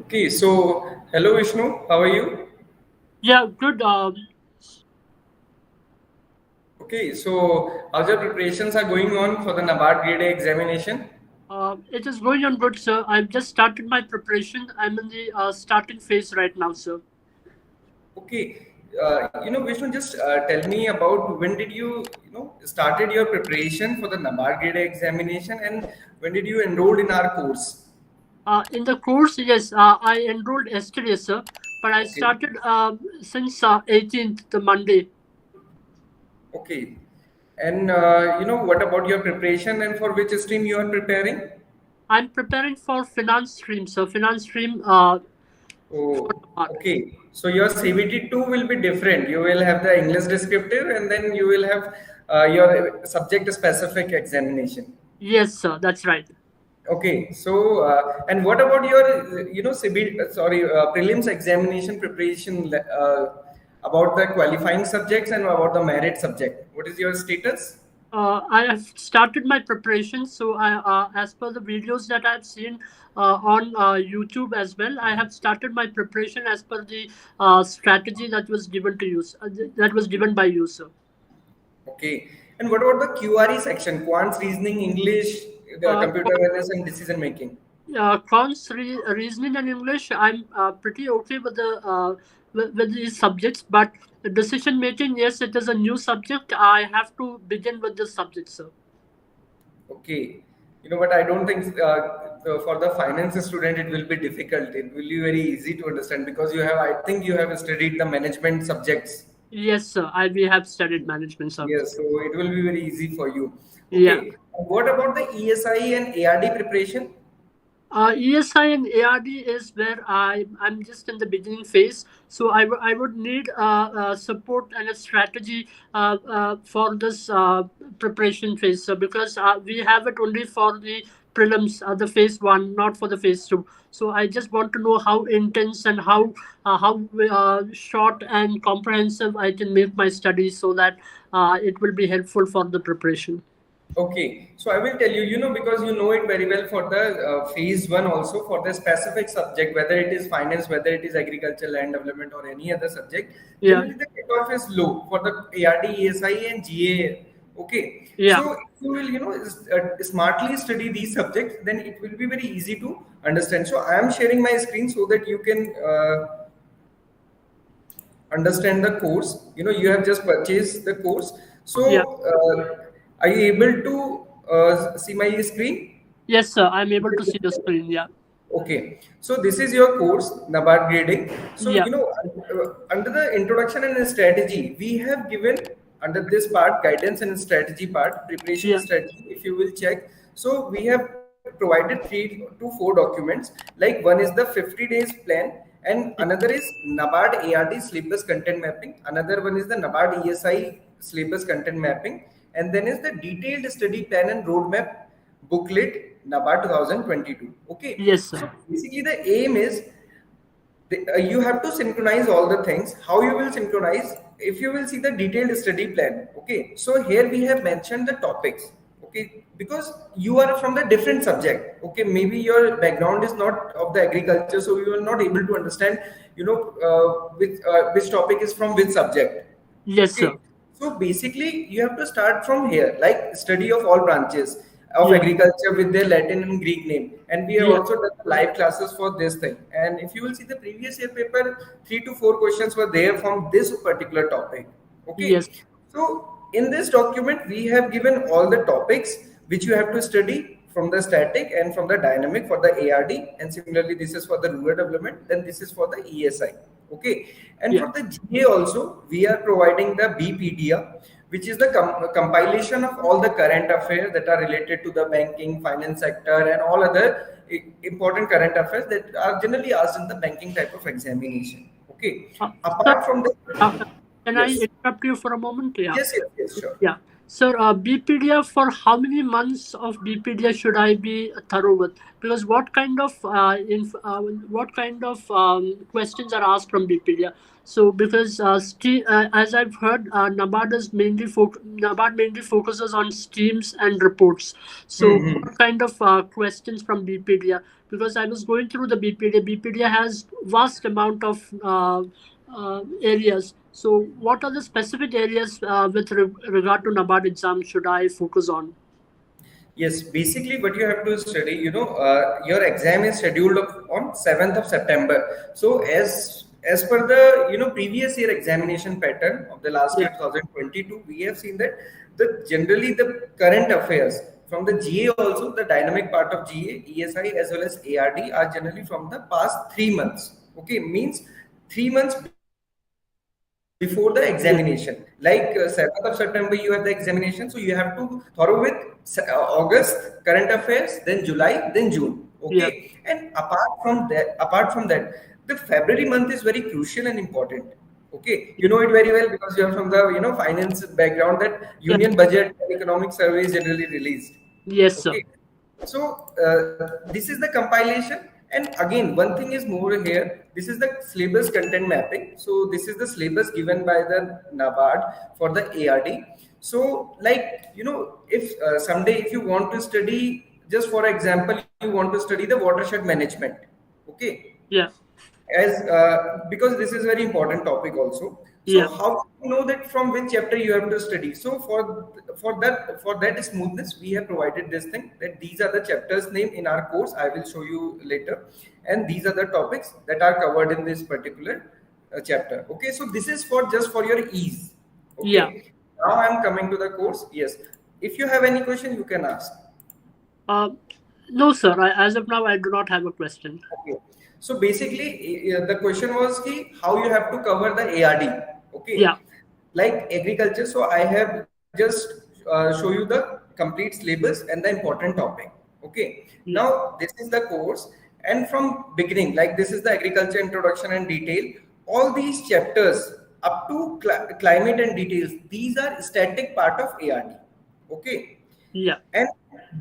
Okay, so hello Vishnu, how are you? Yeah, good. Okay, so how's your preparations are going on for the NABARD Grade A examination? It is going on good, sir. I've just started my preparation. I'm in the starting phase right now, sir. Okay, Vishnu, just tell me about when did you started your preparation for the NABARD Grade A examination and when did you enroll in our course? In the course, yes, I enrolled yesterday, sir, but I Okay, started since 18th, the Monday. okay, and what about your preparation and for which stream you are preparing? I'm preparing for finance stream, sir. Finance stream for Oh, the mark. okay. So your CBT 2 will be different. You will have the English descriptive and then you will have your subject specific examination. Yes, sir, that's right. Okay. So, and what about your, CBT, prelims examination preparation about the qualifying subjects and about the merit subject? What is your status? I have started my preparation. So, as per the videos that I've seen on YouTube as well, I have started my preparation as per the strategy that was given to you, that was given by you, sir. Okay. And what about the QRE section? Quants, reasoning, English, Uh, computer awareness, and decision making. Reasoning and English, I'm pretty okay with the with these subjects, but decision making, yes, it is a new subject. I have to begin with this subject, sir. Okay. You know what? I don't think for the finance student it will be difficult. It will be very easy to understand because you have, I think you have studied the management subjects. Yes, sir. We have studied management subjects. Yes, so it will be very easy for you. Yeah. Okay. What about the ESI and ARD preparation? ESI and ARD is where I'm just in the beginning phase, so I would need support and a strategy for this preparation phase, so because we have it only for the prelims, the phase one, not for the phase two. So I just want to know how intense and how short and comprehensive I can make my studies so that it will be helpful for the preparation. Okay, so I will tell you, because you know it very well for the phase one also for the specific subject, whether it is finance, whether it is agriculture, land development, or any other subject. Yeah, Generally, the cutoff is low for the ARD, ESI, and GA. Okay, yeah. so if you will, smartly study these subjects, then it will be very easy to understand. So I am sharing my screen so that you can understand the course. You have just purchased the course. Yeah. So, are you able to see my screen? Yes, sir. I'm able to see the screen. Yeah. Okay, so this is your course, NABARD grading. So, Yeah. under the introduction and strategy, we have given under this part, guidance and strategy part, preparation Yeah. strategy, if you will check. So, we have provided 3 to 4 documents. Like one is the 50 days plan, and another is NABARD ARD syllabus content mapping. Another one is the NABARD ESI syllabus content mapping, and then is the detailed study plan and roadmap booklet NABARD 2022. Okay, Yes, so sir. basically the aim is you have to synchronize all the things. How you will synchronize? If you will see the detailed study plan. Okay, so here we have mentioned the topics. Okay, because you are from the different subject. Okay, maybe your background is not of the agriculture, so you are not able to understand. Which topic is from which subject. Yes, Okay, sir. so basically, you have to start from here, like study of all branches of Yeah. agriculture with their Latin and Greek name. And we have Yeah. also done live classes for this thing. And if you will see the previous year paper, 3 to 4 questions were there from this particular topic. Yes. Okay, so in this document, we have given all the topics which you have to study from the static and from the dynamic for the ARD. And similarly, this is for the rural development. Then this is for the ESI. Okay, and Yeah. for the GA also, we are providing the BPDA, which is the compilation of all the current affairs that are related to the banking, finance sector, and all other important current affairs that are generally asked in the banking type of examination. Okay, Sir, apart from the uh, can I yes, interrupt you for a moment? Yeah. yes, yes, yes, sure. Yeah. Sir, BPDA, for how many months of BPDA should I be thorough with? Because what kind of questions are asked from BPDA? So because as I've heard, NABARD mainly focuses on streams and reports. So what kind of questions from BPDA? Because I was going through the BPDA. BPDA has vast amount of areas. So, what are the specific areas with regard to NABARD exam should I focus on? Yes, basically what you have to study, your exam is scheduled on 7th of September. So as per the previous year examination pattern of the last Yeah, year 2022, we have seen that the generally the current affairs from the GA, also the dynamic part of GA, ESI as well as ARD are generally from the past 3 months. Okay, means 3 months before the examination. Like yeah, 7th of September, you have the examination, so you have to thorough with August current affairs, then July, then June. Okay, and yeah, apart from that, the February month is very crucial and important. Okay, you know it very well because you are from the finance background, that yeah. union budget and economic survey is generally released. Yes, sir. Okay, so this is the compilation, and again, one thing is more here. This is the syllabus content mapping. So this is the syllabus given by the NABARD for the ARD. So, like if someday if you want to study, just for example, you want to study the watershed management. Okay, Yeah, as because this is very important topic also. So yeah, how do you know that from which chapter you have to study? So for that smoothness, we have provided this thing, that these are the chapters name in our course. I will show you later, and these are the topics that are covered in this particular chapter. Okay, so this is for just for your ease. yeah. Okay, now I am coming to the course. Yes, if you have any question, you can ask. Uh, no, sir. As of now, I do not have a question. Okay. So basically, the question was ki how you have to cover the ARD. Okay. Yeah, Like agriculture. So I have just show you the complete syllabus and the important topic. Okay. yeah, Now this is the course, and from beginning, like this is the agriculture introduction and detail. All these chapters up to climate and details. These are static part of ARD. Okay, yeah, and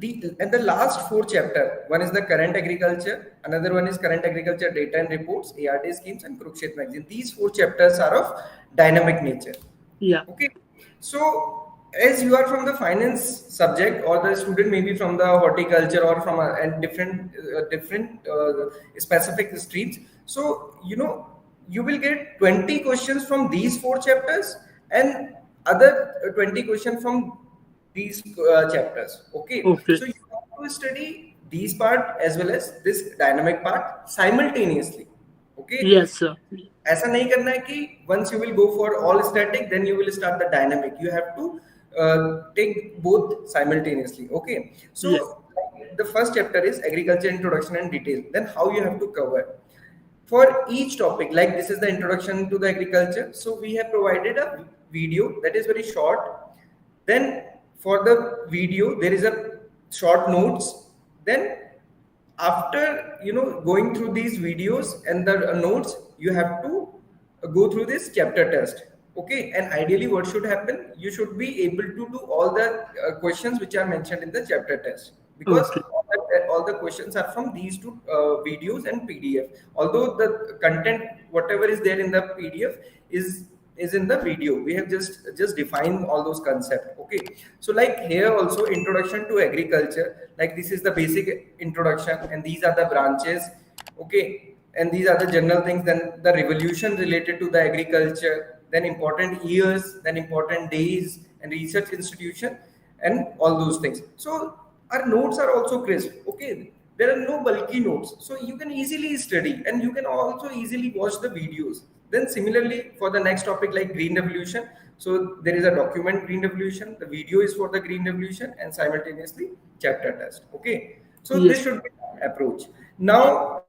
the last four chapter, one is the current agriculture, another one is current agriculture data and reports, ARD schemes, and Kurukshetra magazine. These four chapters are of dynamic nature. yeah. Okay, so as you are from the finance subject, or the student maybe from the horticulture or from a different specific streams, so you will get 20 questions from these four chapters, and other 20 questions from these chapters. Okay, Okay. so you have to study these part as well as this dynamic part simultaneously. Okay, Yes, sir. ऐसा नहीं करना है कि once you will go for all static, then you will start the dynamic. You have to take both simultaneously. Okay, so Yeah, the first chapter is agriculture introduction and detail. Then how you have to cover for each topic, like this is the introduction to the agriculture, so we have provided a video that is very short. Then for the video there is a short notes. Then after going through these videos and the notes, you have to go through this chapter test. Okay, and ideally what should happen, you should be able to do all the questions which are mentioned in the chapter test, because okay. all the questions are from these two videos and PDF. Although the content whatever is there in the PDF is in the video, we have just defined all those concepts. Okay, so like here also, introduction to agriculture, like this is the basic introduction, and these are the branches. Okay, and these are the general things. Then the revolution related to the agriculture, then important years, then important days and research institution, and all those things. So our notes are also crisp. Okay, there are no bulky notes, so you can easily study, and you can also easily watch the videos. Then similarly for the next topic, like green revolution, so there is a document green revolution, the video is for the green revolution, and simultaneously chapter test. Okay, so this Yes. should be approach. Now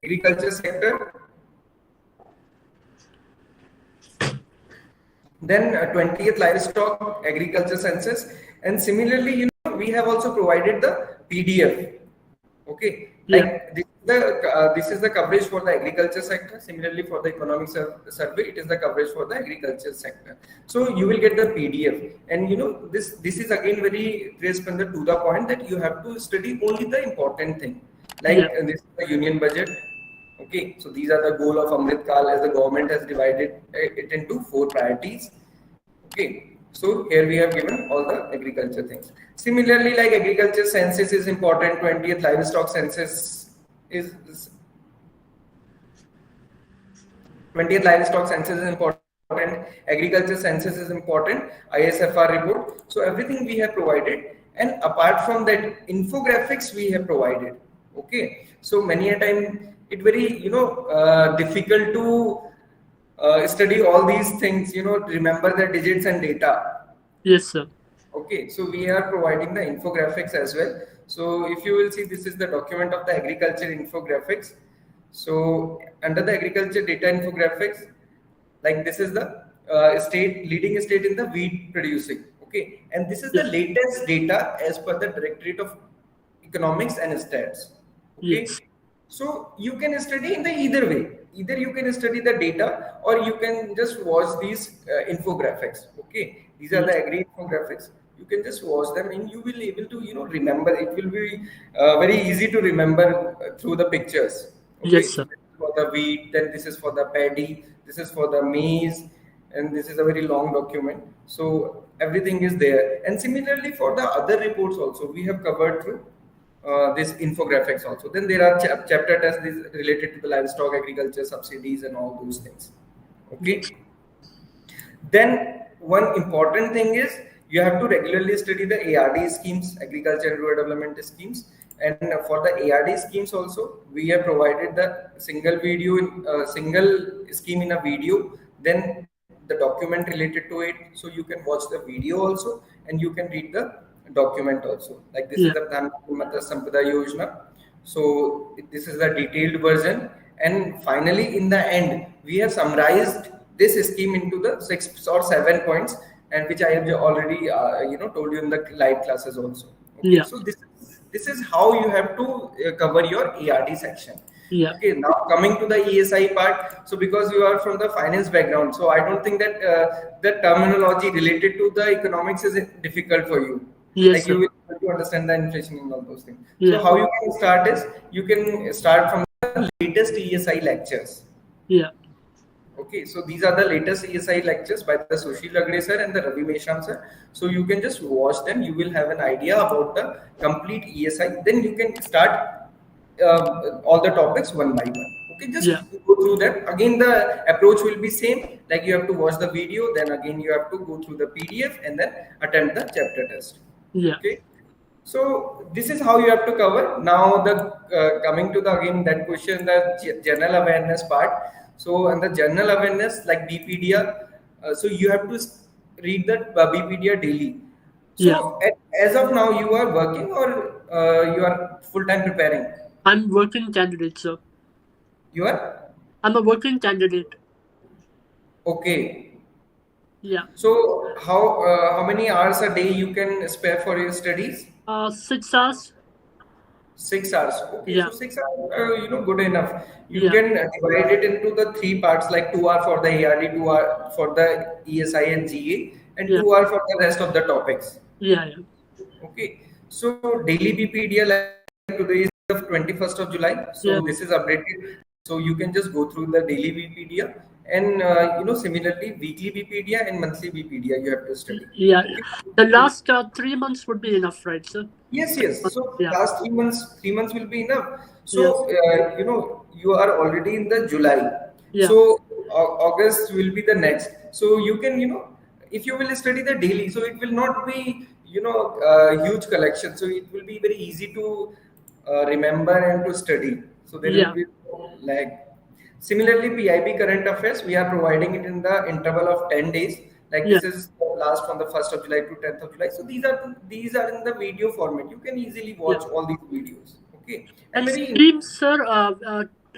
agriculture sector. Then 20th livestock agriculture census, and similarly, we have also provided the PDF. Okay, Yeah. like this is the coverage for the agriculture sector. Similarly, for the economic survey, it is the coverage for the agriculture sector. So you will get the PDF, and this is again very crisp and to the point that you have to study only the important thing. Like this is the union budget. Okay, so these are the goal of Amrit Kal, as the government has divided it into 4 priorities. Okay, so here we have given all the agriculture things. Similarly, like agriculture census is important, 20th livestock census is 20th livestock census is important, agriculture census is important, ISFR report. So everything we have provided, and apart from that, infographics we have provided. Okay, so many a time it very difficult to study all these things, remember the digits and data. Yes, sir. Okay, so we are providing the infographics as well. So if you will see, this is the document of the agriculture infographics. So under the agriculture data infographics, like this is the leading state in the wheat producing. Okay, and this is the latest data as per the Directorate of Economics and Stats. Okay, so you can study in the either way. Either you can study the data, or you can just watch these infographics. Okay, these are the agri infographics. You can just watch them, and you will be able to remember. It will be very easy to remember through the pictures. Okay? Yes, sir. So this is for the wheat, then this is for the paddy, this is for the maize, and this is a very long document. So everything is there. And similarly for the other reports also, we have covered through this infographics also. Then there are chapter tests related to the livestock, agriculture, subsidies, and all those things. Okay. Then one important thing is you have to regularly study the ARD schemes, agriculture and rural development schemes. And for the ARD schemes also, we have provided the single scheme in a video, then the document related to it. So you can watch the video also, and you can read the document also. Like this is the Pradhan Mantri Sampada Yojana. So this is the detailed version. And finally, in the end, we have summarized this scheme into the 6 or 7 points, and which I have already told you in the live classes also. Okay? So this is how you have to cover your ARD section. Okay, now coming to the ESI part. So because you are from the finance background, so I don't think that the terminology related to the economics is difficult for you. Like you will have to understand the inflation and all those things. So how you can start is, you can start from the latest ESI lectures. Okay, so these are the latest ESI lectures by the Sushil Lagde sir and the Ravi Meshram sir. So you can just watch them. You will have an idea about the complete ESI. Then you can start all the topics one by one. Okay, just go through them. Again, the approach will be same. Like you have to watch the video, then again you have to go through the PDF, and then attempt the chapter test. Okay. So this is how you have to cover. Now the coming to the again that question, the general awareness part. So and the general awareness like BPedia, so you have to read the BPedia daily. So as of now, you are working, or you are full-time preparing? I'm working candidate, sir. You are? I'm a working candidate. Okay. Yeah. So how many hours a day you can spare for your studies? 6 hours. 6 hours. Okay. So 6 hours, good enough. You can divide it into the 3 parts, like 2 hours for the ARD, 2 hours for the ESI and GA, and 2 hours for the rest of the topics. Okay. So daily BPedia, like today is the 21st of July. So this is updated. So you can just go through the daily BPedia, and similarly weekly BPedia and monthly BPedia you have to study. Okay. The last 3 months would be enough, right, sir? Yes. So last 3 months will be enough. So you are already in the July. So August will be the next. So you can if you will study the daily, so it will not be huge collection. So it will be very easy to remember and to study. So there will be no lag. Similarly, PIB current affairs, we are providing it in the interval of 10 days. Like this is last from the 1st of July to 10th of July. So these are in the video format. You can easily watch all these videos. Okay. And schemes, sir,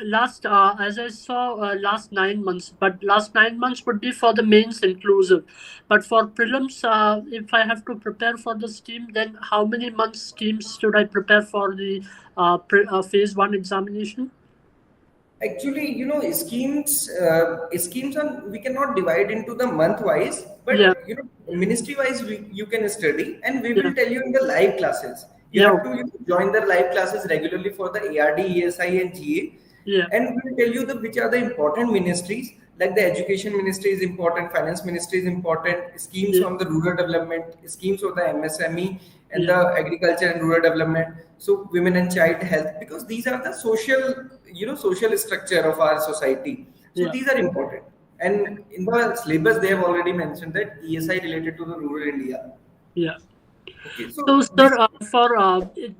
last as I saw last 9 months, but last 9 months would be for the mains inclusive. But for prelims, if I have to prepare for the scheme, then how many months schemes should I prepare for the phase one examination? Actually, schemes on we cannot divide into the month wise, Yeah, but ministry wise you can study, and we yeah, will tell you in the live classes. You yeah, have to join the live classes regularly for the ARD, ESI, and yeah, GA, and we will tell you the which are the important ministries. Like the education ministry is important, finance ministry is important, schemes yeah, on the rural development, schemes of the MSME and yeah, the agriculture and rural development. So women and child health, because these are the social structure of our society. So yeah, these are important. And in the syllabus, they have already mentioned that ESI related to the rural India. yeah. Okay, So, so this sir, for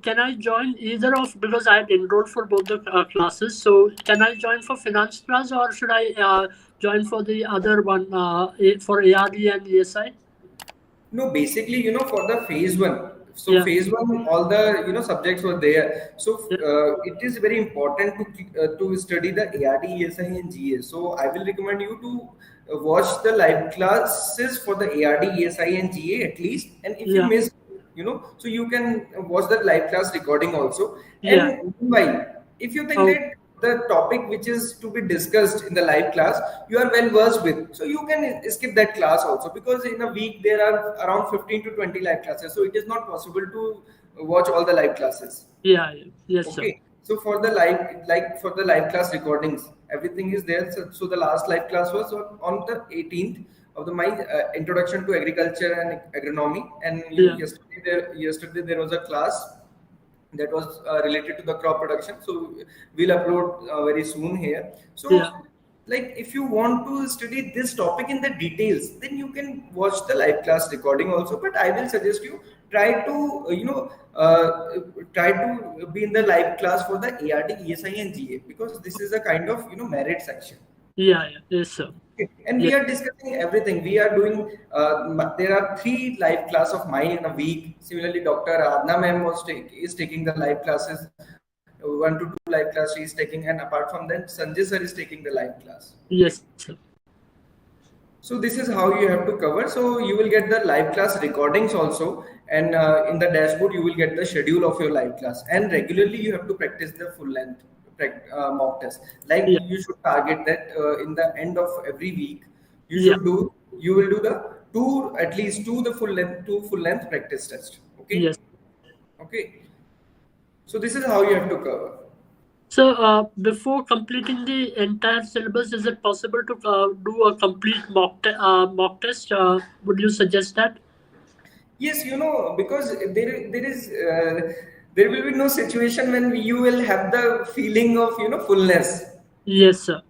can I join either of, because I had enrolled for both the classes? So, can I join for finance class, or should I join for the other one for ARD and ESI? No, basically, for the phase one. So Yeah, phase one, all the subjects were there. So yeah, it is very important to study the ARD, ESI, and GA. So I will recommend you to watch the live classes for the ARD, ESI, and GA at least. And if you yeah, miss, so you can watch the live class recording also. yeah. And meanwhile, if you think Oh, that the topic which is to be discussed in the live class you are well versed with, so you can skip that class also, because in a week there are around 15 to 20 live classes, so it is not possible to watch all the live classes. yeah, yeah. Yes, sir. Okay, so for the live class recordings, everything is there. So the last live class was on the 18th of the my introduction to agriculture and agronomy, and Yeah, yesterday there was a class that was related to the crop production. So we'll upload very soon here. yeah, So like if you want to study this topic in the details, then you can watch the live class recording also. But I will suggest you try to try to be in the live class for the ARD, ESI, and GA, because this is a kind of merit section. yeah, yeah. Yes, sir. And Yeah, we are discussing everything. We are doing there are 3 live class of mine in a week. Similarly, Dr. Adna ma'am is taking the live classes, 1 to 2 live class she is taking, and apart from that Sanjay sir is taking the live class. Okay, yes, sir. so this is how you have to cover. So you will get the live class recordings also, and in the dashboard you will get the schedule of your live class. And regularly you have to practice the full length mock test. Like Yeah, you should target that in the end of every week, you yeah, should do you will do the two at least two full length practice test. yes. Okay, okay. So this is how you have to cover. So, before completing the entire syllabus, is it possible to do a complete mock test? Would you suggest that? Yes, because there will be no situation when you will have the feeling of fullness. Yes, sir.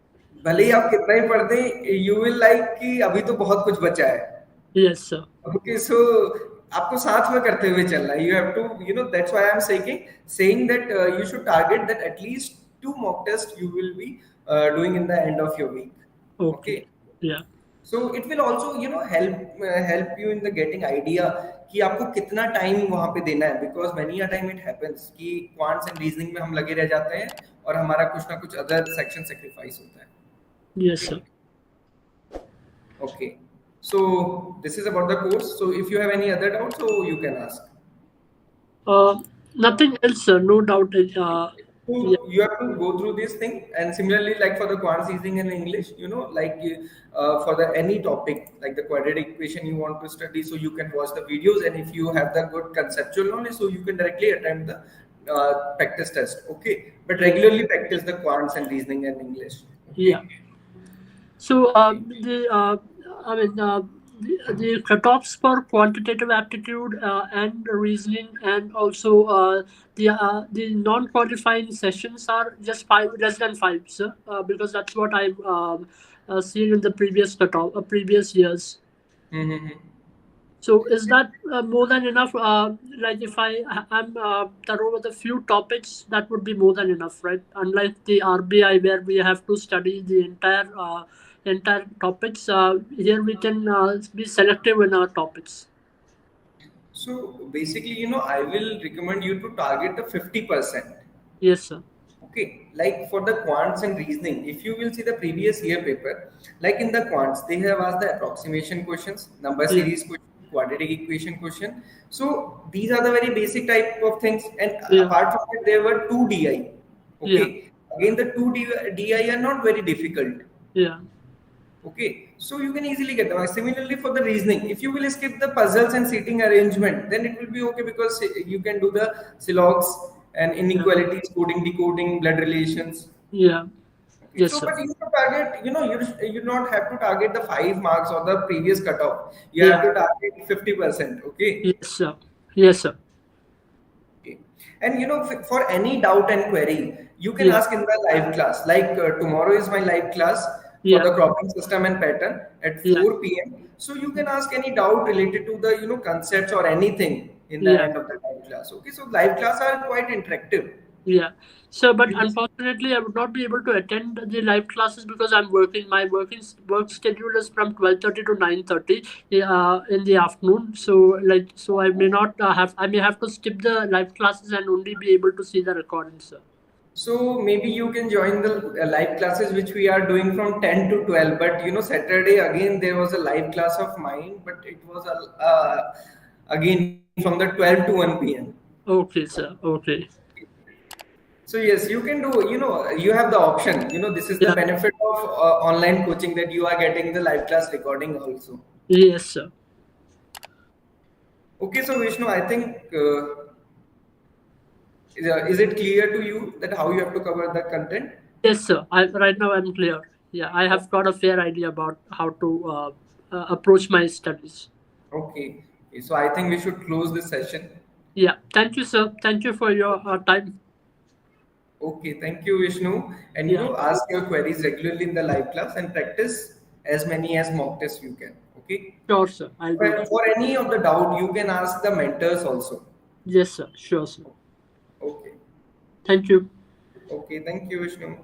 भले ही आप कितना ही पढ़ दें, you will like कि अभी तो बहुत कुछ बचा है. Yes, sir. Okay, so आपको साथ में करते हुए चलना है. You have to, that's why I'm saying that you should target that at least 2 mock tests you will be doing in the end of your week. Okay. Okay. Yeah. So it will also help you in the getting idea कि आपको कितना time वहां पे देना है, because many a time it happens कि quants and reasoning में हम लगे रह जाते हैं और हमारा कुछ ना कुछ अदर सेक्शन सेक्रीफाइस होता है. Yes, Okay. sir. Okay, so this is about the course. So if you have any other doubts, so you can ask. Nothing else, sir. No doubt. So Yeah. you have to go through this thing, and similarly, like for the quant seasoning in English, like for the any topic like the quadratic equation you want to study, so you can watch the videos, and if you have the good conceptual knowledge, so you can directly attempt the practice test. Okay, but regularly practice the quants and reasoning and English. Okay. Yeah. So, Okay. I mean, the cutoffs for quantitative aptitude and reasoning, and also the non-qualifying sessions are just five, less than five, sir. Because that's what I've seen in the previous cutoff, previous years. Mm-hmm. So is that more than enough? Like if I'm thorough with a few topics, that would be more than enough, right? Unlike the RBI where we have to study the entire topics, here we can be selective in our topics. So basically, I will recommend you to target the 50%. Yes, sir. Okay, like for the quants and reasoning, if you will see the previous year paper, like in the quants, they have asked the approximation questions, number Yeah. series question, quadratic equation question. So these are the very basic type of things. And Yeah. apart from it, there were two DI. Yeah. Okay, again the two DI are not very difficult. Yeah. Okay, so you can easily get them. Similarly, for the reasoning, if you will skip the puzzles and seating arrangement, then it will be okay because you can do the silogs and Yeah. inequalities, coding, decoding, blood relations. Yeah. Okay, Yes, so sir. but you target, you don't have to target the 5 marks or the previous cutoff. You have Yeah. to target 50%. Okay. Yes, sir. Yes, sir. Okay. And for any doubt and query, you can Yeah. ask in the live class. Like tomorrow is my live class for Yeah. the cropping system and pattern at Yeah. 4 p.m. So you can ask any doubt related to the concepts or anything in the Yeah. end of the live class. Okay, so live class are quite interactive. Yeah. So, but You just unfortunately, I would not be able to attend the live classes because I'm working. My work schedule is from 12:30 to 9:30 in the afternoon. So, so I may not have. I may have to skip the live classes and only be able to see the recordings, sir. So maybe you can join the live classes which we are doing from 10 to 12. But Saturday again there was a live class of mine, but it was again from the 12 to 1 p.m. Okay, sir. Okay. So yes, you can do. You have the option. This is the Yeah. benefit of online coaching, that you are getting the live class recording also. Yes, sir. Okay, so Vishnu, I think is it clear to you that how you have to cover the content? Yes, sir. Right now I'm clear. Yeah, I have got a fair idea about how to approach my studies. Okay. So I think we should close this session. Yeah. Thank you, sir. Thank you for your time. Okay, thank you, Vishnu. And Yeah. ask your queries regularly in the live class and practice as many as mock tests you can. Okay. Sure, sir. I'll do But that. for any of the doubt, you can ask the mentors also. Yes, sir. Sure, sir. Okay. Thank you. Okay. Thank you, Vishnu.